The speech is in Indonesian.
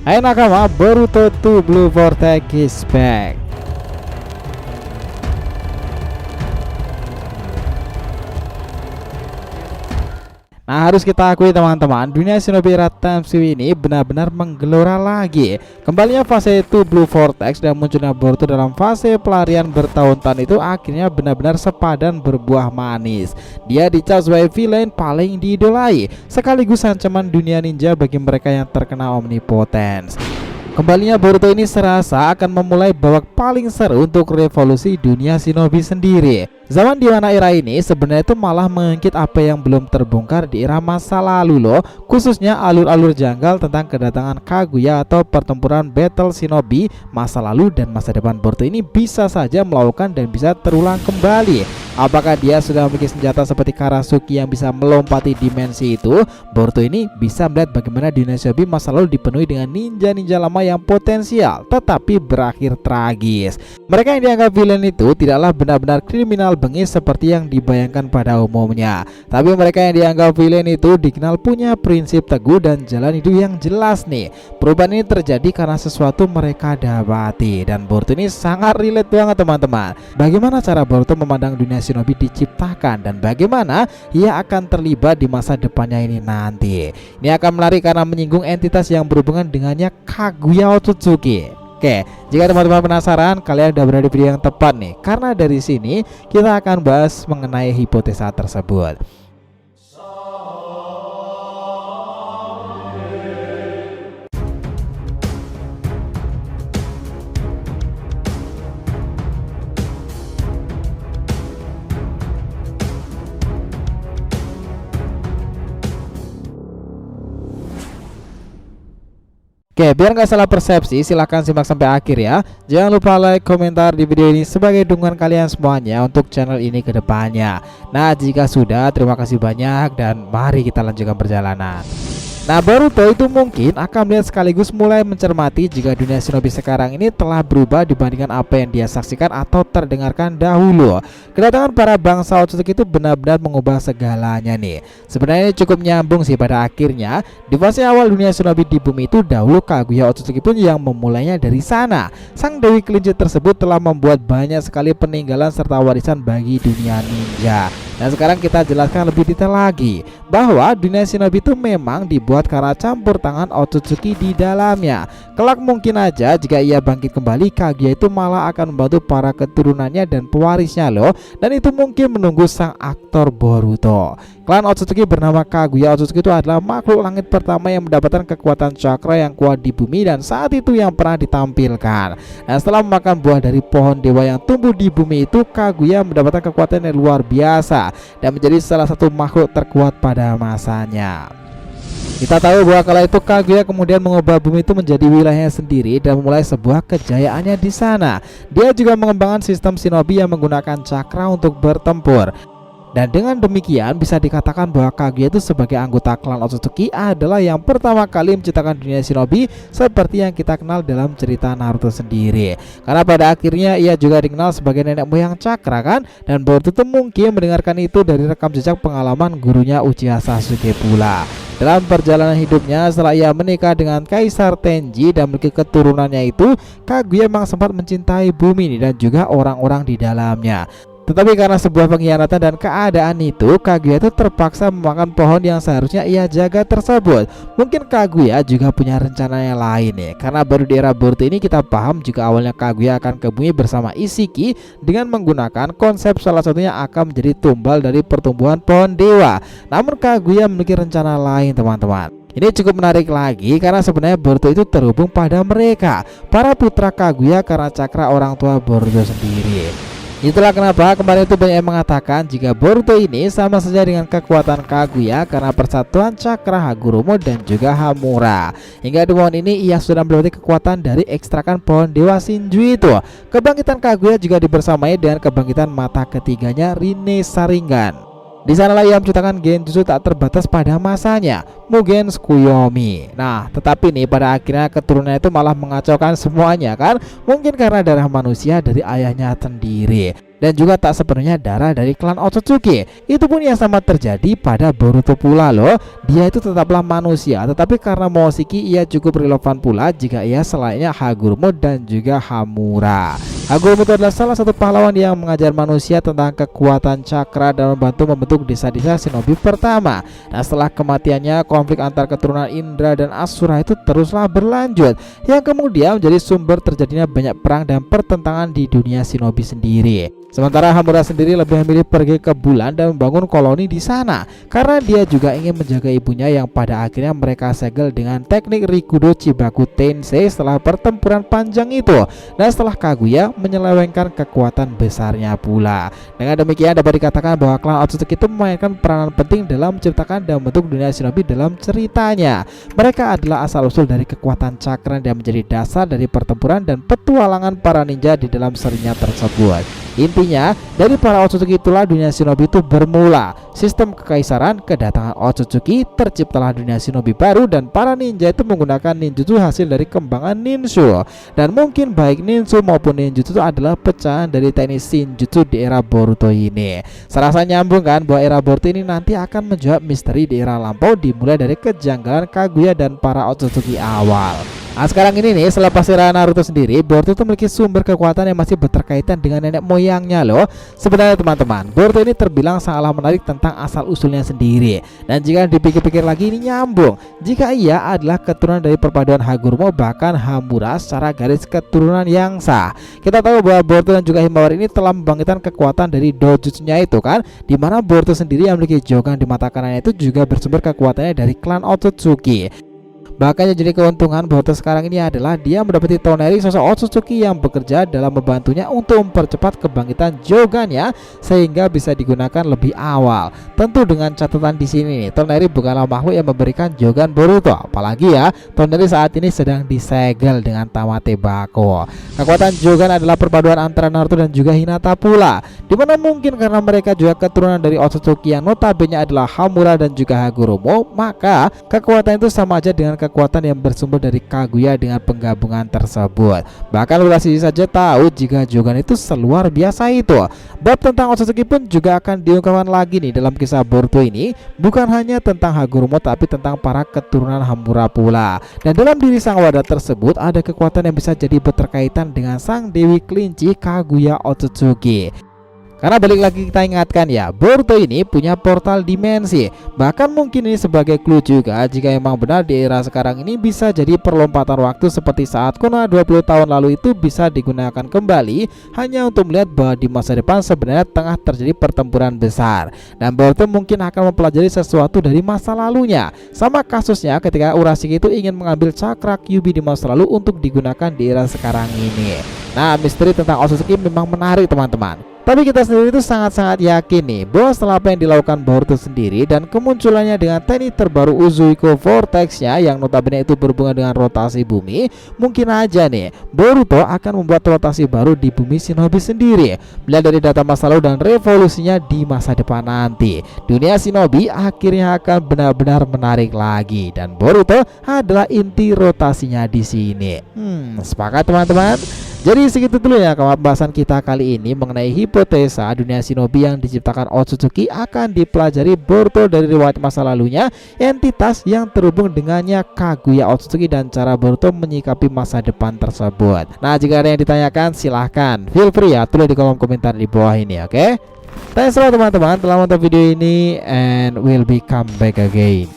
Hai nakama, Boruto 2 Blue Vortex is back. Nah, harus kita akui teman-teman, dunia Shinobi Ratamsu ini benar-benar menggelora lagi. Kembalinya fase 2 Blue Vortex dan munculnya Boruto dalam fase pelarian bertahun-tahun itu akhirnya benar-benar sepadan berbuah manis. Dia dicap sebagai villain paling diidolai, sekaligus ancaman dunia ninja bagi mereka yang terkena omnipotence. Kembalinya Boruto ini serasa akan memulai babak paling seru untuk revolusi dunia Shinobi sendiri. Zaman di mana era ini sebenarnya itu malah mengungkit apa yang belum terbongkar di era masa lalu loh, khususnya alur-alur janggal tentang kedatangan Kaguya atau pertempuran battle Shinobi masa lalu dan masa depan Boruto ini bisa saja melakukan dan bisa terulang kembali. Apakah dia sudah memiliki senjata seperti Karasuki yang bisa melompati dimensi itu? Boruto ini bisa melihat bagaimana dunia Shinobi masa lalu dipenuhi dengan ninja-ninja lama yang potensial tetapi berakhir tragis. Mereka yang dianggap villain itu tidaklah benar-benar kriminal bengis seperti yang dibayangkan pada umumnya, tapi mereka yang dianggap villain itu dikenal punya prinsip teguh dan jalan hidup yang jelas nih. Perubahan ini terjadi karena sesuatu mereka dapati, dan Boruto ini sangat relate banget teman-teman. Bagaimana cara Boruto memandang dunia Shinobi diciptakan dan bagaimana ia akan terlibat di masa depannya ini nanti. Ini akan menarik karena menyinggung entitas yang berhubungan dengannya, Kaguya Otsutsuki. Oke, jika teman-teman penasaran, kalian udah berada di video yang tepat nih, karena dari sini kita akan bahas mengenai hipotesa tersebut. Oke, biar nggak salah persepsi, silahkan simak sampai akhir ya. Jangan lupa like, komentar di video ini sebagai dukungan kalian semuanya untuk channel ini ke depannya. Nah, jika sudah, terima kasih banyak dan mari kita lanjutkan perjalanan. Nah, Boruto itu mungkin akan melihat sekaligus mulai mencermati jika dunia Shinobi sekarang ini telah berubah dibandingkan apa yang dia saksikan atau terdengarkan dahulu. Kedatangan para bangsa Otsutsuki itu benar-benar mengubah segalanya nih. Sebenarnya ini cukup nyambung sih pada akhirnya. Di fase awal dunia Shinobi di bumi itu dahulu Kaguya Otsutsuki pun yang memulainya dari sana. Sang Dewi Kelinci tersebut telah membuat banyak sekali peninggalan serta warisan bagi dunia ninja. Dan sekarang kita jelaskan lebih detail lagi bahwa dunia Shinobi itu memang dibuat karena campur tangan Otsutsuki di dalamnya. Kelak mungkin aja jika ia bangkit kembali, Kaguya itu malah akan membantu para keturunannya dan pewarisnya loh. Dan itu mungkin menunggu sang aktor Boruto. Klan Otsutsuki bernama Kaguya Otsutsuki itu adalah makhluk langit pertama yang mendapatkan kekuatan cakra yang kuat di bumi dan saat itu yang pernah ditampilkan. Nah, setelah memakan buah dari pohon dewa yang tumbuh di bumi itu, Kaguya mendapatkan kekuatan yang luar biasa dan menjadi salah satu makhluk terkuat pada masanya. Kita tahu bahwa kala itu Kaguya kemudian mengubah bumi itu menjadi wilayahnya sendiri dan memulai sebuah kejayaannya di sana. Dia juga mengembangkan sistem Shinobi yang menggunakan cakra untuk bertempur. Dan dengan demikian bisa dikatakan bahwa Kaguya itu sebagai anggota klan Otsutsuki adalah yang pertama kali menciptakan dunia Shinobi seperti yang kita kenal dalam cerita Naruto sendiri. Karena pada akhirnya ia juga dikenal sebagai nenek moyang cakra kan. Dan Boruto itu mungkin mendengarkan itu dari rekam jejak pengalaman gurunya Uchiha Sasuke pula. Dalam perjalanan hidupnya setelah ia menikah dengan Kaisar Tenji dan memiliki keturunannya itu, Kaguya memang sempat mencintai bumi ini dan juga orang-orang di dalamnya. Tetapi karena sebuah pengkhianatan dan keadaan itu, Kaguya itu terpaksa memakan pohon yang seharusnya ia jaga tersebut. Mungkin Kaguya juga punya rencana yang lain nih. Karena baru di era Boruto ini kita paham jika awalnya Kaguya akan ke bumi bersama Ishiki dengan menggunakan konsep salah satunya akan menjadi tumbal dari pertumbuhan pohon dewa. Namun Kaguya memiliki rencana lain teman-teman. Ini cukup menarik lagi karena sebenarnya Boruto itu terhubung pada mereka, para putra Kaguya, karena cakra orang tua Boruto sendiri. Itulah kenapa kemarin itu banyak yang mengatakan jika Boruto ini sama saja dengan kekuatan Kaguya karena persatuan cakra Hagoromo dan juga Hamura. Hingga di momen ini ia sudah mendapatkan kekuatan dari ekstrakan pohon dewa Shinju itu. Kebangkitan Kaguya juga dibersamai dengan kebangkitan mata ketiganya, Rinne Sharingan. Di sanalah ia menciptakan genjutsu tak terbatas pada masanya, Mugen Tsukuyomi. Nah, tetapi nih pada akhirnya keturunan itu malah mengacaukan semuanya kan? Mungkin karena darah manusia dari ayahnya sendiri. dan juga tak sepenuhnya darah dari klan Otsutsuki. Itu pun yang sama terjadi pada Boruto pula loh. Dia itu tetaplah manusia, tetapi karena Momoshiki ia cukup relevan pula jika ia selayaknya Hagoromo dan juga Hamura. Hagoromo itu adalah salah satu pahlawan yang mengajar manusia tentang kekuatan cakra dan membantu membentuk desa-desa shinobi pertama. Nah, setelah kematiannya, konflik antar keturunan Indra dan Asura itu teruslah berlanjut, yang kemudian menjadi sumber terjadinya banyak perang dan pertentangan di dunia shinobi sendiri. Sementara Hamura sendiri lebih memilih pergi ke bulan dan membangun koloni di sana karena dia juga ingin menjaga ibunya yang pada akhirnya mereka segel dengan teknik Rikudo Chibaku Tensei setelah pertempuran panjang itu, dan setelah Kaguya menyelewengkan kekuatan besarnya pula. Dengan demikian dapat dikatakan bahwa klan Otsutsuki itu memainkan peranan penting dalam menciptakan dan membentuk dunia shinobi dalam ceritanya. Mereka adalah asal-usul dari kekuatan cakra dan menjadi dasar dari pertempuran dan petualangan para ninja di dalam serinya tersebut. Intinya, dari para Otsutsuki itulah dunia shinobi itu bermula. Sistem kekaisaran, kedatangan Otsutsuki, terciptalah dunia shinobi baru, dan para ninja itu menggunakan ninjutsu hasil dari kembangan ninshu. Dan mungkin baik ninjutsu maupun ninjutsu itu adalah pecahan dari teknik shinjutsu di era Boruto ini. Serasa nyambung kan bahwa era Boruto ini nanti akan menjawab misteri di era lampau, dimulai dari kejanggalan Kaguya dan para Otsutsuki awal. Nah, sekarang ini nih, selepas era Naruto sendiri, Boruto itu memiliki sumber kekuatan yang masih berkaitan dengan nenek moyangnya loh. Sebenarnya teman-teman, Boruto ini terbilang sangatlah menarik tentang asal usulnya sendiri. Dan jika dipikir-pikir lagi ini nyambung, jika ia adalah keturunan dari perpaduan Hagoromo bahkan Hamura secara garis keturunan yang sah. Kita tahu bahwa Boruto dan juga Himawari ini telah membangkitkan kekuatan dari dojutsunya itu kan, dimana Boruto sendiri yang memiliki jogan di mata kanannya itu juga bersumber kekuatannya dari klan Otsutsuki. Bahkan yang jadi keuntungan Boruto sekarang ini adalah dia mendapati Toneri, sosok Otsutsuki yang bekerja dalam membantunya untuk mempercepat kebangkitan jogannya sehingga bisa digunakan lebih awal. Tentu dengan catatan di sini nih, Toneri bukanlah makhluk yang memberikan jogan Boruto, apalagi ya Toneri saat ini sedang disegel dengan Tamate Bako. Kekuatan jogan adalah perpaduan antara Naruto dan juga Hinata pula, dimana mungkin karena mereka juga keturunan dari Otsutsuki yang notabene adalah Hamura dan juga Hagoromo, maka kekuatan itu sama aja dengan kekuatan yang bersumber dari Kaguya dengan penggabungan tersebut. Bahkan Urashi saja tahu jika jogan itu seluar biasa itu. Bab tentang Otsutsuki pun juga akan diungkapkan lagi nih dalam kisah Boruto ini, bukan hanya tentang Hagoromo tapi tentang para keturunan Hamura pula. Dan dalam diri sang wadah tersebut ada kekuatan yang bisa jadi berkaitan dengan sang dewi kelinci Kaguya Otsutsuki. Karena balik lagi kita ingatkan ya, Boruto ini punya portal dimensi. Bahkan mungkin ini sebagai clue juga jika emang benar di era sekarang ini bisa jadi perlompatan waktu seperti saat Konoha 20 tahun lalu itu bisa digunakan kembali hanya untuk melihat bahwa di masa depan sebenarnya tengah terjadi pertempuran besar. Dan Boruto mungkin akan mempelajari sesuatu dari masa lalunya. Sama kasusnya ketika Urashiki itu ingin mengambil cakra Kyuubi di masa lalu untuk digunakan di era sekarang ini. Nah, misteri tentang Otsutsuki memang menarik teman-teman. Tapi kita sendiri itu sangat-sangat yakin nih bahwa setelah apa yang dilakukan Boruto sendiri dan kemunculannya dengan teknik terbaru Uzuiko Vortex-nya yang notabene itu berhubungan dengan rotasi bumi, mungkin aja nih Boruto akan membuat rotasi baru di bumi shinobi sendiri. Melihat dari data masa lalu dan revolusinya di masa depan nanti, dunia shinobi akhirnya akan benar-benar menarik lagi, dan Boruto adalah inti rotasinya di sini. Sepakat teman-teman? Jadi segitu dulu ya pembahasan kita kali ini mengenai hipotesa dunia shinobi yang diciptakan Otsutsuki akan dipelajari Boruto dari riwayat masa lalunya, entitas yang terhubung dengannya Kaguya Otsutsuki, dan cara Boruto menyikapi masa depan tersebut. Nah, jika ada yang ditanyakan silahkan feel free ya, tulis di kolom komentar di bawah ini, oke? Thanks teman-teman telah menonton video ini, and we'll be come back again.